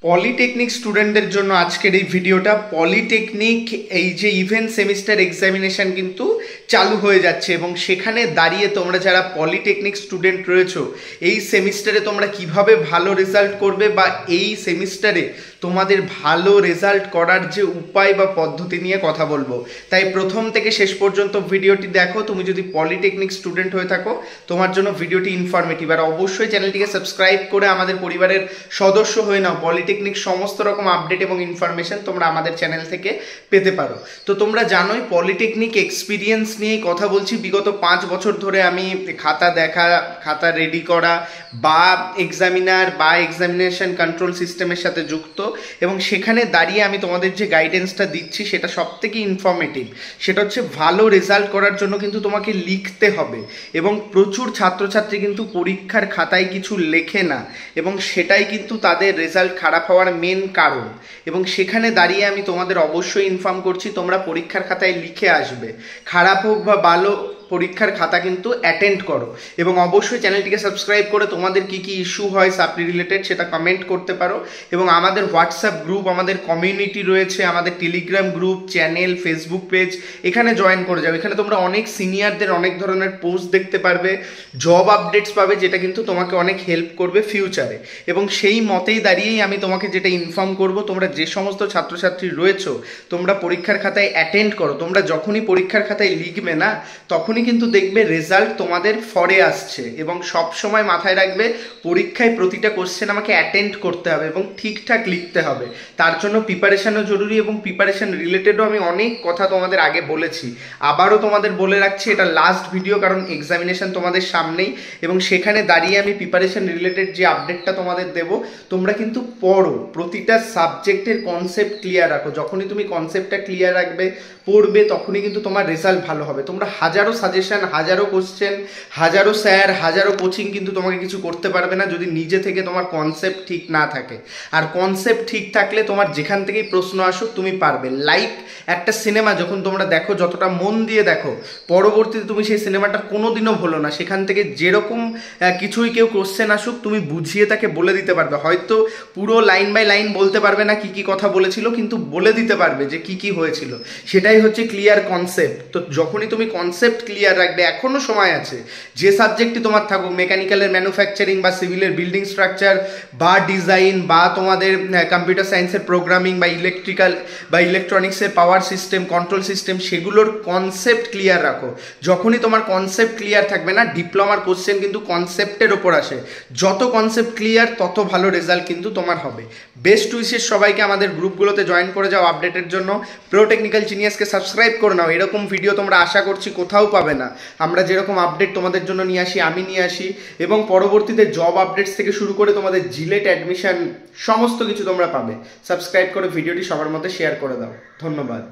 Polytechnic স্টুডেন্টদের জন্য আজকের এই ভিডিওটা। পলিটেকনিক এই যে ইভেন্ট সেমিস্টার এক্সামিনেশন কিন্তু চালু হয়ে যাচ্ছে এবং সেখানে দাঁড়িয়ে তোমরা যারা পলিটেকনিক স্টুডেন্ট রয়েছো এই সেমিস্টারে তোমরা কিভাবে ভালো রেজাল্ট করবে বা এই সেমিস্টারে তোমাদের ভালো রেজাল্ট করার যে উপায় বা পদ্ধতি নিয়ে কথা বলবো। তাই প্রথম থেকে শেষ পর্যন্ত ভিডিওটি দেখো। তুমি যদি পলিটেকনিক স্টুডেন্ট হয়ে থাকো তোমার জন্য ভিডিওটি ইনফরমেটিভ, আর অবশ্যই চ্যানেলটিকে সাবস্ক্রাইব করে আমাদের পরিবারের সদস্য হয়ে নাও। পলিটেকনিক সমস্ত রকম আপডেট এবং ইনফরমেশন তোমরা আমাদের চ্যানেল থেকে পেতে পারো। তো তোমরা জানোই পলিটেকনিক এক্সপিরিয়েন্স নিয়েই কথা বলছি। বিগত 5 বছর ধরে আমি খাতা দেখা, খাতা রেডি করা বা এক্সামিনার বা এক্সামিনেশন কন্ট্রোল সিস্টেমের সাথে যুক্ত, এবং সেখানে দাঁড়িয়ে আমি তোমাদের যে গাইডেন্সটা দিচ্ছি সেটা সবথেকে ইনফরমেটিভ। সেটা হচ্ছে ভালো রেজাল্ট করার জন্য কিন্তু তোমাকে লিখতে হবে, এবং প্রচুর ছাত্রছাত্রী কিন্তু পরীক্ষার খাতায় কিছু লেখে না এবং সেটাই কিন্তু তাদের রেজাল্ট খারাপ হওয়ার মেন কারণ। এবং সেখানে দাঁড়িয়ে আমি তোমাদের অবশ্যই ইনফর্ম করছি তোমরা পরীক্ষার খাতায় লিখে আসবে, খারাপ হোক বা ভালো পরীক্ষার খাতা কিন্তু অ্যাটেন্ড করো। এবং অবশ্যই চ্যানেলটিকে সাবস্ক্রাইব করে তোমাদের কি কি ইস্যু হয় সাপ্লি রিলেটেড সেটা কমেন্ট করতে পারো। এবং আমাদের হোয়াটসঅ্যাপ গ্রুপ, আমাদের কমিউনিটি রয়েছে, আমাদের Telegram group, channel, Facebook page, এখানে জয়েন করে যাও। এখানে তোমরা অনেক সিনিয়রদের অনেক ধরনের পোস্ট দেখতে পারবে, জব আপডেটস পাবে, যেটা কিন্তু তোমাকে অনেক হেল্প করবে ফিউচারে। এবং সেই মতেই দাঁড়িয়েই আমি তোমাকে যেটা ইনফর্ম করব, তোমরা যে সমস্ত ছাত্রছাত্রী রয়েছো তোমরা পরীক্ষার খাতায় অ্যাটেন্ড করো। তোমরা যখনই পরীক্ষার খাতায় লিখবে না তখনই কিন্তু দেখবে রেজাল্ট তোমাদের ফরে আসছে। এবং সব সময় মাথায় রাখবে পরীক্ষায় প্রতিটা কোশ্চেন আমাকে অ্যাটেন্ড করতে হবে এবং ঠিকঠাক লিখতে হবে। তার জন্য প্রিপারেশনও জরুরি, এবং প্রিপারেশন রিলেটেডও আমি অনেক কথা তোমাদের আগে বলেছি, আবারও তোমাদের বলে রাখছি, এটা লাস্ট ভিডিও, কারণ এক্সামিনেশন তোমাদের সামনেই এবং সেখানে দাঁড়িয়ে আমি প্রিপারেশন রিলেটেড যে আপডেটটা তোমাদের দেবো। তোমরা কিন্তু পড়ো, প্রতিটা সাবজেক্টের কনসেপ্ট ক্লিয়ার রাখো। যখনই তুমি কনসেপ্টটা ক্লিয়ার রাখবে, পড়বে, তখনই কিন্তু তোমার রেজাল্ট ভালো হবে। তোমরা হাজারো সাজেশন, হাজারো কোশ্চেন, হাজারো স্যার, হাজারো কোচিং কিন্তু তোমাকে কিছু করতে পারবে না যদি নিজে থেকে তোমার কনসেপ্ট ঠিক না থাকে। আর কনসেপ্ট ঠিক থাকলে তোমার যেখান থেকেই প্রশ্ন আসুক তুমি পারবে। লাইক একটা সিনেমা যখন তোমরা দেখো, যতটা মন দিয়ে দেখো, পরবর্তীতে তুমি সেই সিনেমাটা কোনোদিনও ভুলো না। সেখান থেকে যেরকম কিছুই কেউ কোশ্চেন আসুক তুমি বুঝিয়ে তাকে বলে দিতে পারবে। হয়তো পুরো লাইন বাই লাইন বলতে পারবে না কি কি কথা বলেছিল, কিন্তু বলে দিতে পারবে যে কি কি হয়েছিল। সেটাই হচ্ছে ক্লিয়ার কনসেপ্ট। তো যখনই তুমি কনসেপ্ট ক্লিয়ার রাখবে, এখনো সময় আছে, যে সাবজেক্টই তোমার থাকুক, মেকানিক্যালের ম্যানুফ্যাকচারিং বা সিভিলের বিল্ডিং স্ট্রাকচার বা ডিজাইন বা তোমাদের কম্পিউটার সায়েন্সের প্রোগ্রামিং বা ইলেকট্রিক্যাল বা ইলেকট্রনিক্সের পাওয়ার সিস্টেম, কন্ট্রোল সিস্টেম, সেগুলোর কনসেপ্ট ক্লিয়ার রাখো। যখনই তোমার কনসেপ্ট ক্লিয়ার থাকবে না, ডিপ্লোমার কোশ্চেন কিন্তু কনসেপ্টের ওপর আসে, যত কনসেপ্ট ক্লিয়ার তত ভালো রেজাল্ট কিন্তু তোমার হবে। বেস্ট উইশেস সবাইকে। আমাদের গ্রুপগুলোতে জয়েন করে যাও আপডেটের জন্য। প্রো টেকনিক্যাল জিনিয়াসকে সাবস্ক্রাইব করে নাও। এরকম ভিডিও তোমরা আশা করছি কোথাও পাবে না। আমরা যেরকম আপডেট তোমাদের জন্য নিয়ে আসি, আমি নিয়ে আসি, এবং পরবর্তীতে জব আপডেটস থেকে শুরু করে তোমাদের জিলেট অ্যাডমিশন সমস্ত কিছু তোমরা পাবে। সাবস্ক্রাইব করে ভিডিওটি সবার মধ্যে শেয়ার করে দাও। ধন্যবাদ।